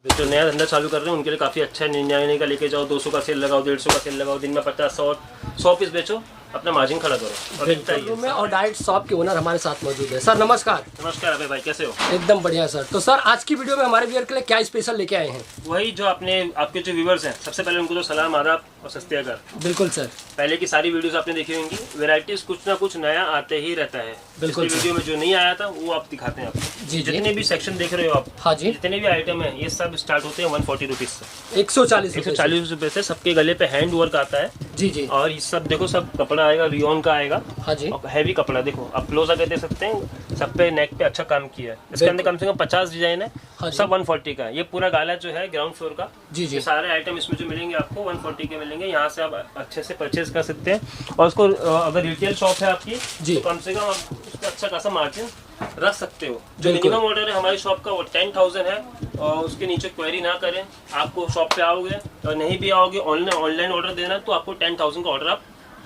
जो नया धंधा चालू कर रहे हैं उनके लिए काफ़ी अच्छा है। 99 का लेके जाओ, 200 का सेल लगाओ, 150 का सेल लगाओ, दिन में 50 100 पीस बेचो, अपना मार्जिन खड़ा करो। में और डायरेक्ट शॉप के ओनर हमारे साथ मौजूद है। सर नमस्कार। नमस्कार अभय भाई, कैसे हो? एकदम बढ़िया सर। तो सर आज की वीडियो में हमारे व्यूअर के लिए क्या स्पेशल लेके आए हैं? वही जो आपके जो व्यूवर्स हैं, सबसे पहले उनको तो सलाम, आदाब और सत्याग्रह। बिल्कुल सर। पहले की सारी वीडियोस आपने देखी होंगी, वैरायटीज कुछ ना कुछ नया आते ही रहता है। बिल्कुल वीडियो में जो नहीं आया था वो आप दिखाते हैं आपको। जी, जितने भी सेक्शन देख रहे हो आप, हाँ जी, जितने भी आइटम है, ये सब स्टार्ट होते हैं 140 रुपीज से। 140 रुपए से। सबके गले पे हैंड वर्क आता है। जी जी। और ये सब देखो, सब कपड़ा आएगा, रियोन का आएगा। हाँ जी। और हैवी कपड़ा देखो, आप क्लोज आकर देख सकते हैं, सब पे नेक पे अच्छा काम किया है। इसके अंदर कम से कम 50 डिजाइन है। हाँ सब 140 का है। ये पूरा गाला जो है ग्राउंड फ्लोर का। जी जी। ये सारे आइटम इसमें जो मिलेंगे आपको 140 के मिलेंगे। यहाँ से आप अच्छे से परचेज कर सकते हैं। और उसको अगर रिटेल शॉप है आपकी जी, तो कम से कम आप उसका अच्छा खासा मार्जिन रख सकते हो। जो मिनिमम ऑर्डर है हमारी शॉप का वो 10,000 है। और उसके नीचे क्वेरी ना करें। आपको शॉप पे आओगे और नहीं भी आओगे, ऑनलाइन ऑर्डर देना है तो आपको 10,000 का ऑर्डर आप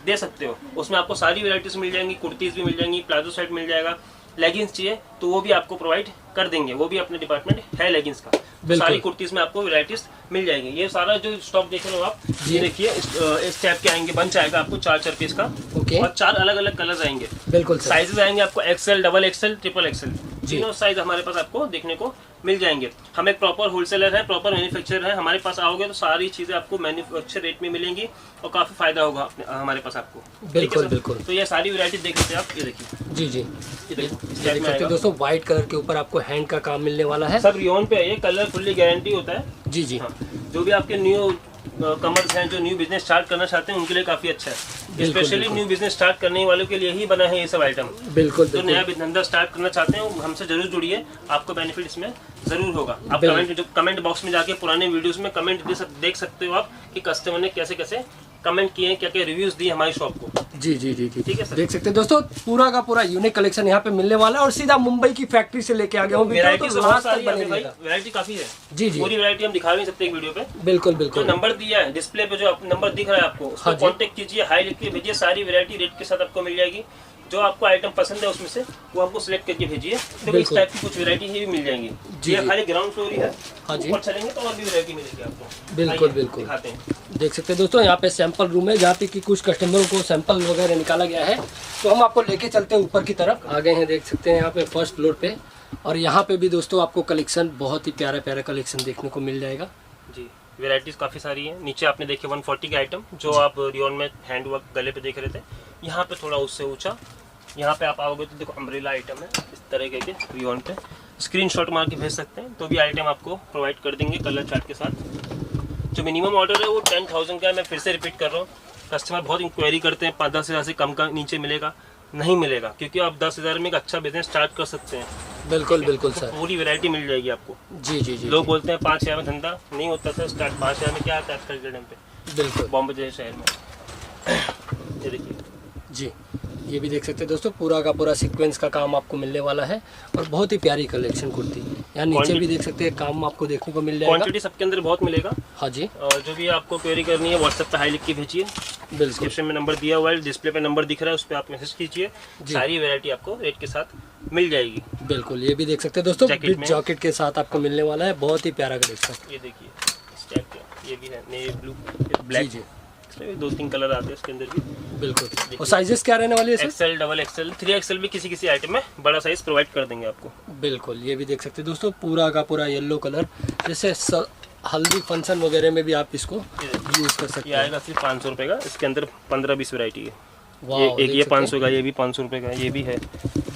दे सकते हो। उसमें आपको सारी वैरायटीज मिल जाएंगी, कुर्तीज भी मिल जाएंगी, प्लाजो सेट मिल जाएगा, लेगिंग्स चाहिए तो वो भी आपको प्रोवाइड कर देंगे। वो भी अपने डिपार्टमेंट है लेगिंग्स का। सारी कुर्तीज में आपको वैरायटीज मिल जाएंगी। ये सारा जो स्टॉक देख रहे हो आप, ये देखिए इस टाइप के आएंगे, बंच आएगा आपको 4-4 पीस का। और 4 अलग अलग कलर्स आएंगे। बिल्कुल। साइजेस आएंगे आपको XL, XXL, XXL, तीनों साइज हमारे पास आपको देखने को मिल जाएंगे। हम एक प्रॉपर होलसेलर है, प्रॉपर मैन्युफैक्चरर है। हमारे पास आओगे तो सारी चीजें आपको मैन्युफैक्चर रेट में मिलेंगी और काफी फायदा होगा हमारे पास आपको। बिल्कुल बिल्कुल। तो ये सारी वैरायटी देख लेते हैं आप। ये देखिए। जी जी। ये देख सकते दोस्तों, व्हाइट कलर के ऊपर आपको हैंड का काम मिलने वाला है। सब रियोन पे है, ये कलर फुल्ली गारंटी होता है। जी जी। हाँ, जो भी आपके न्यू कमर्स हैं, जो न्यू बिजनेस स्टार्ट करना चाहते हैं उनके लिए काफी अच्छा है। स्पेशली न्यू बिजनेस स्टार्ट करने वालों के लिए ही बना है ये सब आइटम। बिल्कुल। जो नया धंधा स्टार्ट करना चाहते हैं हमसे जरूर जुड़िए, आपको बेनिफिट इसमें जरूर होगा। आप कमेंट बॉक्स में जाके पुराने वीडियोस में कमेंट देख सकते हो आप कि कस्टमर ने कैसे कैसे कमेंट किए हैं, क्या क्या रिव्यूज दिए हमारी शॉप को। जी जी जी। ठीक है सर। देख सकते हैं दोस्तों, पूरा का पूरा यूनिक कलेक्शन यहाँ पे मिलने वाला है और सीधा मुंबई की फैक्ट्री से लेके आ गया हूँ। वैरायटी काफी है। जी जी। पूरी वैरायटी हम दिखा नहीं सकते एक वीडियो पे। बिल्कुल बिल्कुल। जो नंबर दिया है डिस्प्ले पे, जो नंबर दिख रहा है आपको, उसको कांटेक्ट कीजिए, हाई लिख के भेजिए। सारी वैरायटी रेट के साथ आपको मिल जाएगी। जो आपको आइटम पसंद है उसमें से वो आपको सिलेक्ट करके भेजिए। तो इस टाइप की कुछ वैरायटी ही मिल जाएंगी। ये खाली ग्राउंड फ्लोर ही है। हाँ जी। ऊपर चलेंगे तो और भी वैरायटी मिलेगी आपको। बिल्कुल बिल्कुल। दिखाते हैं। देख सकते हैं दोस्तों, यहाँ पे सैंपल रूम है जहाँ पे कि कुछ कस्टमरों को सैंपल वगैरह निकाला गया है। तो हम आपको लेके चलते हैं ऊपर की तरफ। आ गए हैं, देख सकते हैं यहाँ पे फर्स्ट फ्लोर पे। और यहाँ पे भी दोस्तों आपको कलेक्शन, बहुत ही प्यारा प्यारा कलेक्शन देखने को मिल जाएगा। जी, वेराइटीज काफी सारी है। नीचे आपने देखे 140 के आइटम, जो आप रियोन में हैंड वर्क गले पे देख रहे थे। यहाँ पे थोड़ा उससे ऊंचा, यहाँ पे आप आओगे तो देखो अम्ब्रेला आइटम है इस तरह के रियोन पे। स्क्रीनशॉट मार के भेज सकते हैं तो भी आइटम आपको प्रोवाइड कर देंगे कलर चार्ट के साथ। जो मिनिमम ऑर्डर है वो 10,000 का है। मैं फिर से रिपीट कर रहा हूँ, कस्टमर बहुत इंक्वायरी करते हैं 5-10 हज़ार से कम का नीचे मिलेगा, नहीं मिलेगा, क्योंकि आप 10,000 में एक अच्छा बिजनेस स्टार्ट कर सकते हैं। बिल्कुल बिल्कुल सर। पूरी वैरायटी मिल जाएगी आपको। जी जी जी। लोग बोलते हैं 5,000 में धंधा नहीं होता सर स्टार्ट। 5,000 में क्या आता है आजकल के टाइम पे? बिल्कुल। बॉम्बे जैसे शहर में। ये देखिए जी, ये भी देख सकते हैं दोस्तों, पूरा का पूरा सीक्वेंस का काम आपको मिलने वाला है और बहुत ही प्यारी कलेक्शन कुर्ती। यहाँ नीचे भी देख सकते हैं काम आपको देखने को मिल जाएगा। क्वांटिटी सबके अंदर बहुत मिलेगा। हाँ जी। और जो भी आपको क्वेरी करनी है व्हाट्सएप पे हाई लिख के भेजिए। डिस्क्रिप्शन में नंबर दिया हुआ है, डिस्प्ले पे नंबर दिख रहा है, उस पर आप मैसेज कीजिए। सारी वैरायटी आपको रेट के साथ मिल जाएगी। बिल्कुल। ये भी देख सकते हैं दोस्तों, जैकेट के साथ आपको मिलने वाला है, बहुत ही प्यारा कलेक्शन। ये देखिए इस टाइप का, ये भी है नेवी ब्लू, ब्लैक। जी, 2-3 कलर आते हैं इसके अंदर भी। बिल्कुल। और साइजेस क्या रहने वाले हैं? XL, XXL, 3XL भी किसी आइटम में बड़ा साइज प्रोवाइड कर देंगे आपको। बिल्कुल। ये भी देख सकते हैं दोस्तों, पूरा का पूरा येलो कलर, जैसे हल्दी फंक्शन वगैरह में भी आप इसको यूज कर सकते हैं। ये आएगा सिर्फ 500 रुपये का। इसके अंदर 15-20 वैरायटी है। ये 500 का, ये भी 500 रुपये का, ये भी है।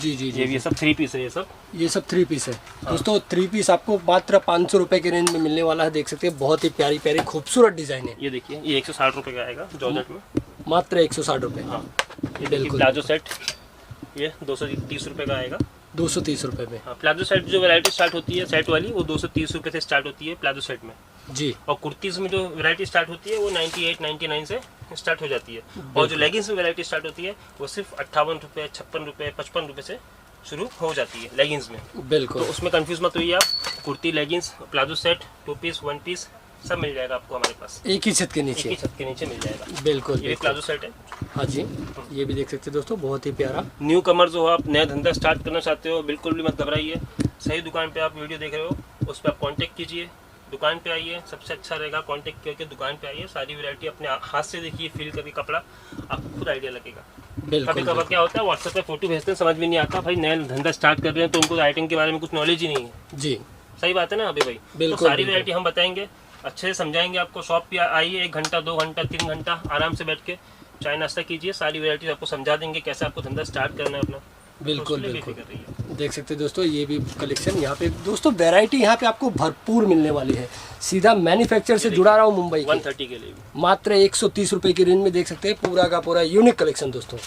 जी जी जी। ये सब 3 पीस है। ये सब 3 पीस है। हाँ। दोस्तों 3 पीस आपको मात्र 500 रुपये के रेंज में मिलने वाला है। देख सकते हैं, बहुत ही प्यारी प्यारी खूबसूरत डिजाइन है। ये देखिए, ये 160 रुपये का आएगा जॉर्जेट में, मात्र 160 रुपये। हाँ। ये बिल्कुल। प्लाजो सेट ये 230 रुपये का आएगा। 230 रुपये में। हाँ, प्लाजो सेट जो वैरायटी स्टार्ट होती है सेट वाली, वो 230 रुपये से स्टार्ट होती है प्लाजो सेट में। जी। और कुर्तीज़ में जो वैरायटी स्टार्ट होती है वो 98-99 से स्टार्ट हो जाती है। और जो लेगिंग्स में वैरायटी स्टार्ट होती है वो सिर्फ 58 रुपये, 56 रुपये, 55 रुपये से शुरू हो जाती है लेगिंग्स में। बिल्कुल। तो उसमें कंफ्यूज मत होइए आप। Kurti, leggings, palazzo set, 2 piece, 1 piece सब मिल जाएगा आपको हमारे पास। एक ही छत के नीचे मिल जाएगा। बिल्कुल। ये प्लाजो सेट है। हाँ जी। ये भी देख सकते हैं दोस्तों, बहुत ही प्यारा। न्यू कमर्स हो, आप नया धंधा स्टार्ट करना चाहते हो, बिल्कुल भी मत घबराइए। सही दुकान पे आप वीडियो देख रहे हो, उस पर आप कांटेक्ट कीजिए। दुकान पे आइए, सबसे अच्छा रहेगा कांटेक्ट करके दुकान पे आइए, सारी वैरायटी अपने हाथ से देखिए, फील करके कपड़ा, आपको खुद आइडिया लगेगा। कभी कभार क्या होता है व्हाट्सएप पे फोटो भेजते हैं, समझ में नहीं आता, भाई नया धंधा स्टार्ट कर रहे हैं तो उनको आइटम के बारे में कुछ नॉलेज ही नहीं है। जी सही बात है ना अभी भाई। तो सारी वैरायटी हम बताएंगे, अच्छे से समझाएंगे आपको। शॉप पे आइए, 1 घंटा 2 घंटा 3 घंटा आराम से बैठ के चाय नाश्ता कीजिए, सारी वैरायटी आपको समझा देंगे कैसे आपको धंधा स्टार्ट करना है अपना। बिल्कुल बिल्कुल देख सकते हैं दोस्तों, ये भी कलेक्शन यहाँ पे दोस्तों, वैरायटी यहाँ पे आपको भरपूर मिलने वाली है। सीधा मैन्युफैक्चर से जुड़ा रहा हूँ मुंबई 130 के लिए मात्र 130 रुपए की रेंज में देख सकते हैं। पूरा का पूरा यूनिक कलेक्शन दोस्तों,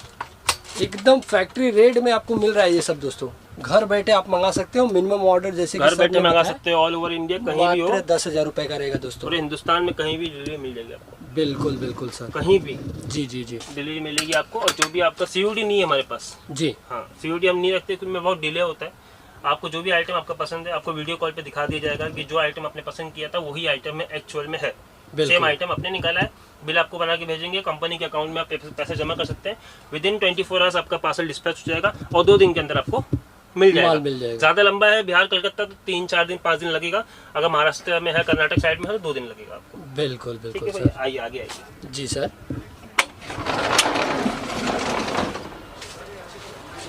एकदम फैक्ट्री रेट में आपको मिल रहा है ये सब दोस्तों। घर बैठे आप मंगा सकते हो, मिनिमम ऑर्डर जैसे घर बैठे मंगा सकते हो, ऑल ओवर इंडिया कहीं भी हो। 10,000 रुपए का रहेगा दोस्तों, पूरे हिंदुस्तान में कहीं भी डिलीवरी मिल जाएगी आपको। बिल्कुल बिल्कुल सर, कहीं भी जी जी जी डिलीवरी मिलेगी आपको। और जो भी आपका सीओडी नहीं है हमारे पास जी, हाँ सीओडी हम नहीं रखते क्योंकि बहुत डिले होता है। आपको जो भी आइटम आपका पसंद है आपको वीडियो कॉल पे दिखा दिया जाएगा कि जो आइटम आपने पसंद किया था वही आइटम में एक्चुअल में है, सेम आइटम आपने निकाला है, बिल आपको बना के भेजेंगे, कंपनी के अकाउंट में आप पैसे जमा कर सकते हैं। विदिन 24 आवर्स आपका पार्सल डिस्पैच हो जाएगा और 2 दिन के अंदर आपको मिल जाएगा। ज्यादा लंबा है बिहार कलकत्ता तो 3-4 दिन 5 दिन लगेगा, अगर महाराष्ट्र में है कर्नाटक साइड में है तो 2 दिन लगेगा आपको। बिल्कुल बिल्कुल सर, आइए आगे आइए। जी सर।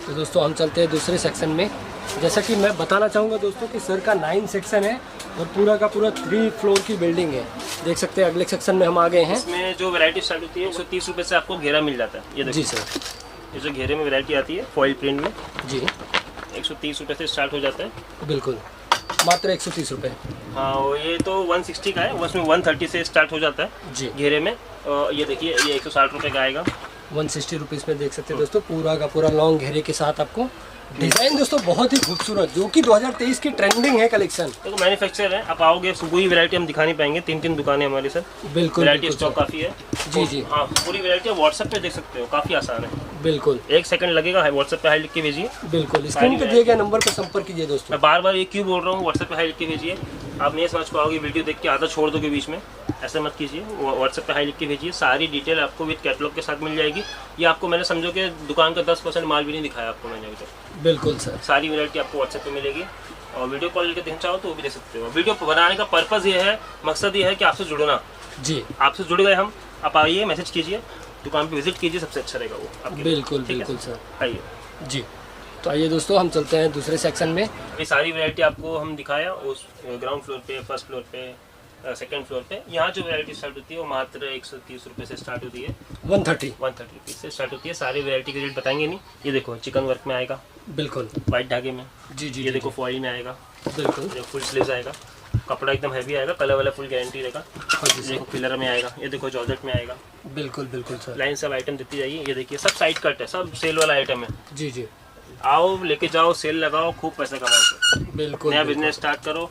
तो दोस्तों हम चलते हैं दूसरे सेक्शन में। जैसा कि मैं बताना चाहूँगा दोस्तों कि सर का 9 सेक्शन है और पूरा का पूरा 3 फ्लोर की बिल्डिंग है। देख सकते हैं अगले सेक्शन में हम आ गए हैं। इसमें जो वैरायटी स्टार्ट होती है 130 रुपये से आपको घेरा मिल जाता है। ये देखिए जी सर, ये जो घेरे में वैरायटी आती है फॉइल प्रिंट में जी 130 रुपये से स्टार्ट हो जाता है। बिल्कुल मात्र 130 रुपये। हाँ ये तो 160 का है, उसमें 130 से स्टार्ट हो जाता है जी घेरे में। ये देखिए ये 160 रुपये का आएगा। 160 रुपीज़ में देख सकते हैं दोस्तों, पूरा का पूरा लॉन्ग घेरे के साथ आपको डिजाइन दोस्तों बहुत ही खूबसूरत, जो कि 2023 की ट्रेंडिंग है कलेक्शन। देखो मैन्युफैक्चर है, आप आओगे पूरी वैरायटी हम दिखा नहीं पाएंगे, 3 दुकानें हमारी सर। बिल्कुल वैरायटी स्टॉक काफ़ी है। जी जी हाँ पूरी वैरायटी व्हाट्सएप पे देख सकते हो, काफ़ी आसान है। बिल्कुल 1 सेकंड लगेगा, व्हाट्सएप पे हाई लिख के भेजिए। बिल्कुल स्क्रीन पे दिए गए नंबर पर संपर्क कीजिए दोस्तों। मैं बार बार ये क्यों बोल रहा हूँ, व्हाट्सएप पे हाई लिख के भेजिए। आप नहीं समझ पाओगे, वीडियो देख के आधा छोड़ दोगे बीच में, ऐसा मत कीजिए। व्हाट्सएप पे हाई लिख के भेजिए, सारी डिटेल आपको विद कैटलॉग के साथ मिल जाएगी। ये आपको मैंने समझो कि दुकान का 10% माल भी नहीं दिखाया आपको मैंने अभी तक। बिल्कुल सर, सारी वैरायटी आपको व्हाट्सएप पे मिलेगी और वीडियो कॉल लेके देखना चाहो तो वो भी देख सकते हो। वीडियो बनाने का पर्पज़ ये है, मकसद ये है कि आपसे जुड़ना। जी आपसे जुड़ गए हम, आप आइए मैसेज कीजिए, दुकान पे विजिट कीजिए, सबसे अच्छा रहेगा वो आपके। बिल्कुल बिल्कुल सर, आइए जी। तो आइए दोस्तों हम चलते हैं दूसरे सेक्शन में। ये सारी वैरायटी आपको हम दिखाया उस ग्राउंड फ्लोर पे, फर्स्ट फ्लोर पे, सेकंड फ्लोर पे। यहाँ जो वैरायटी स्टार्ट होती है वो मात्र 130 रुपये से स्टार्ट होती है। 130 रुपीज़ से स्टार्ट होती है। सारी वैरायटी के रेट बताएंगे नहीं। ये देखो चिकन वर्क में आएगा, बिल्कुल वाइट धागे में। जी जी, ये देखो फॉइल में आएगा, बिल्कुल फुल स्लीव्स आएगा, कपड़ा एकदम हैवी आएगा, कलर वाला फुल गारंटी रहेगा। देखो फिलर में आएगा, ये देखो जॉर्जेट में आएगा। बिल्कुल बिल्कुल सर, लाइन सब आइटम देती जाइए। ये देखिए सब साइड कट है, सब सेल वाला आइटम है। जी जी, आओ लेके जाओ, सेल लगाओ, खूब पैसा कमाओ। बिल्कुल नया बिजनेस स्टार्ट करो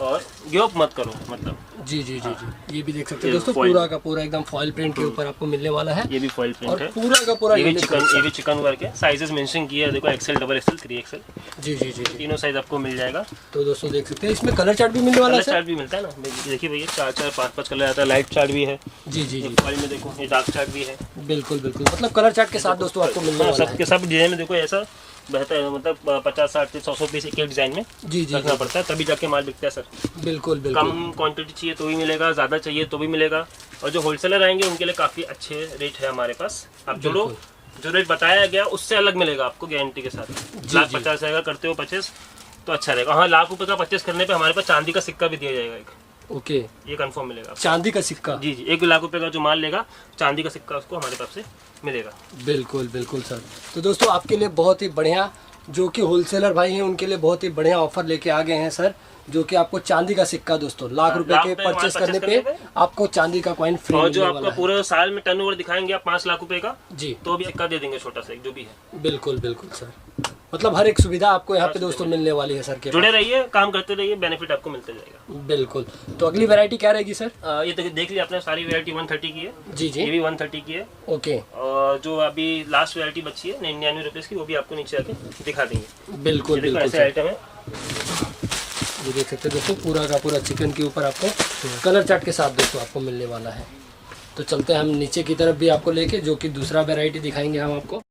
और गिव अप मत करो मतलब। जी जी जी जी, ये भी देख सकते हैं दोस्तों, पूरा का पूरा एकदम फॉइल प्रिंट के ऊपर आपको मिलने वाला है। ये भी फॉइल प्रिंट है, पूरा का पूरा ये भी चिकन वर्क है। साइजेस मेंशन किया है, देखो एक्सेल, डबल एक्सेल, 3XL। जी जी जी, तीनों साइज आपको मिल जाएगा। तो दोस्तों देख सकते हैं इसमें कलर चार्ट भी मिलने वाला है। कलर चार्ट भी मिलता है ना, देखिए भैया 4-4, 5-5 कलर आता है। लाइट चार्ट भी है। जी जी जी, फॉइल में देखो ये डार्क चार्ट भी है। बिल्कुल बिल्कुल, मतलब कलर चार्ट के साथ दोस्तों आपको मिलने वाला है। सबके सब डिजाइन में देखो ऐसा बेहतर है, मतलब 50, 60, 100 पीस एक डिजाइन में जी जी रखना पड़ता है, तभी जाके माल बिकता है सर। बिल्कुल बिल्कुल, कम क्वांटिटी चाहिए तो भी मिलेगा, ज़्यादा चाहिए तो भी मिलेगा। और जो होलसेलर आएंगे उनके लिए काफ़ी अच्छे रेट है हमारे पास। आप जोड़ो, जो रेट बताया गया उससे अलग मिलेगा आपको गारंटी के साथ। 1,50,000 करते हो परचेस तो अच्छा रहेगा। हाँ, ₹1,00,000 का परचेस करने पे हमारे पास चांदी का सिक्का भी दिया जाएगा एक। ओके, ये कंफर्म मिलेगा। चांदी का सिक्का? जी जी, ₹1,00,000 का जो माल लेगा चांदी का सिक्का उसको हमारे तरफ से मिलेगा। बिल्कुल बिल्कुल सर। तो दोस्तों आपके लिए बहुत ही बढ़िया, जो कि होलसेलर भाई हैं उनके लिए बहुत ही बढ़िया ऑफर लेके आ गए हैं सर, जो कि आपको चांदी का सिक्का दोस्तों ₹1,00,000 के परचेस करने पे आपको चांदी का कॉइन फ्री। और जो आपका पूरे साल में टर्नओवर दिखाएंगे आप ₹5,00,000 का जी, तो भी सिक्का दे देंगे छोटा सा जो भी है। बिल्कुल बिल्कुल सर, मतलब हर एक सुविधा आपको यहाँ पे दोस्तों मिलने वाली है सर के। जुड़े रहिए, काम करते रहिए, बेनिफिट आपको मिलते जाएगा। बिल्कुल। तो अगली वैरायटी क्या रहेगी सर? ये देख लिया आपने, सारी वैरायटी 130 की है। जी जी, ये भी 130 की है। ओके, और जो अभी लास्ट वैरायटी बची है 99 रुपीज़ की, वो भी आपको नीचे आके दिखा देंगे। बिल्कुल बिल्कुल, ऐसे आइटम है। ये देख सकते हैं दोस्तों, पूरा का पूरा चिकन के ऊपर आपको कलर चार्ट के साथ दोस्तों आपको मिलने वाला है। तो चलते हैं हम नीचे की तरफ भी आपको लेके, जो कि दूसरा वैरायटी दिखाएंगे हम आपको।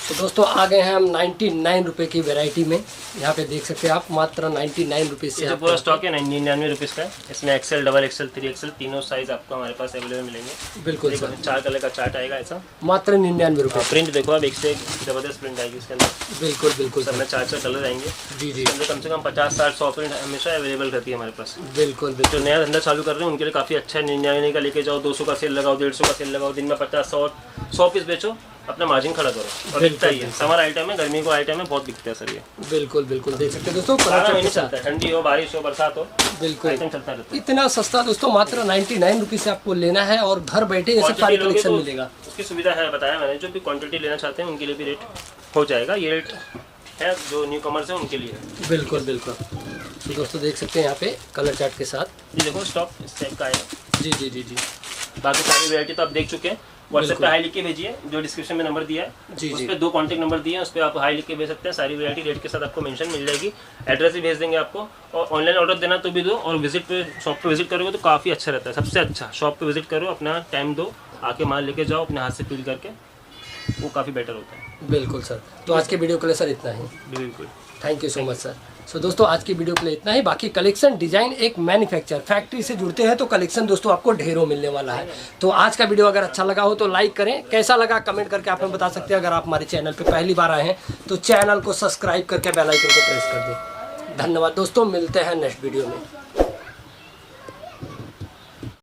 तो दोस्तों आ गए हैं हम 99 रुपये की वैरायटी में। यहाँ पे देख सकते हैं आप, मात्र 99 रुपये से जो पूरा स्टॉक है 99 रुपीज़ का है। इसमें एक्सेल, डबल एक्सेल, 3XL तीनों साइज आपको हमारे पास अवेलेबल मिलेंगे। बिल्कुल सर, 4 कलर का चार्ट आएगा ऐसा, मात्र 99 रुपये। प्रिंट देखो आप, एक से एक जबरदस्त प्रिंट आएगी इसके अंदर। बिल्कुल बिल्कुल सब में 4 कलर आएंगे। जी जी, कम से कम 50-60-100 प्रिंट हमेशा अवेलेबल रहती है हमारे पास। बिल्कुल बिल्कुल। जो नया धंधा चालू कर रहे हैं उनके लिए काफ़ी अच्छा है। 99 का लेके जाओ, 200 का सेल लगाओ, 150 का सेल लगाओ, दिन में 50-100 पीस बेचो, अपना मार्जिन खड़ा करो। और बिकता ही है, समर आइटम है, गर्मी को आइटम है, बहुत बिकता है सर ये। बिल्कुल बिल्कुल, देख सकते हैं दोस्तों, सारा महीने चलता है, ठंडी हो, बारिश हो, बरसात हो, बिल्कुल आइटम चलता रहता है। इतना सस्ता दोस्तों, मात्र 99 रुपये से आपको लेना है और घर बैठे ये सब सारी कलेक्शन मिलेगा। उसकी सुविधा है, बताया मैंने। जो भी क्वांटिटी लेना चाहते हैं उनके लिए भी रेट हो जाएगा। ये रेट है जो न्यू कमर्स है उनके लिए है। बिल्कुल बिल्कुल। तो दोस्तों देख सकते हैं यहाँ पे कलर चार्ट के साथ। जी देखो, स्टॉक इस टाइप का आएगा। जी जी जी जी। बाकी सारी वैरायटी तो आप देख चुके हैं। व्हाट्सएप पे हाई लिख के भेजिए, जो डिस्क्रिप्शन में नंबर दिया है जी उस जी, पर 2 कॉन्टैक्ट नंबर दिए हैं, उस पर आप हाई लिख के भेज सकते हैं। सारी वैरायटी रेट के साथ आपको मेंशन मिल जाएगी। एड्रेस भी भेज देंगे आपको, और ऑनलाइन ऑर्डर देना तो भी दो, और विजिट पे शॉप पे विजिट करोगे तो काफ़ी अच्छा रहता है। सबसे अच्छा शॉप पे विजिट करो, अपना टाइम दो, आके माल लेके जाओ, अपने हाथ से फील करके, वो काफ़ी बेटर होता है। बिल्कुल सर। तो आज के वीडियो के लिए सर इतना ही। बिल्कुल, thank you so much sir. So दोस्तों आज की वीडियो के लिए इतना ही। बाकी कलेक्शन डिजाइन एक मैन्युफैक्चर फैक्ट्री से जुड़ते हैं तो कलेक्शन दोस्तों आपको ढेरों मिलने वाला है। तो आज का वीडियो अगर अच्छा लगा हो तो लाइक करें, कैसा लगा कमेंट करके आप हमें बता सकते हैं। अगर आप हमारे चैनल पे पहली बार आए हैं तो चैनल को सब्सक्राइब करके बेल आइकन को प्रेस कर दें। धन्यवाद दोस्तों, मिलते हैं नेक्स्ट वीडियो में।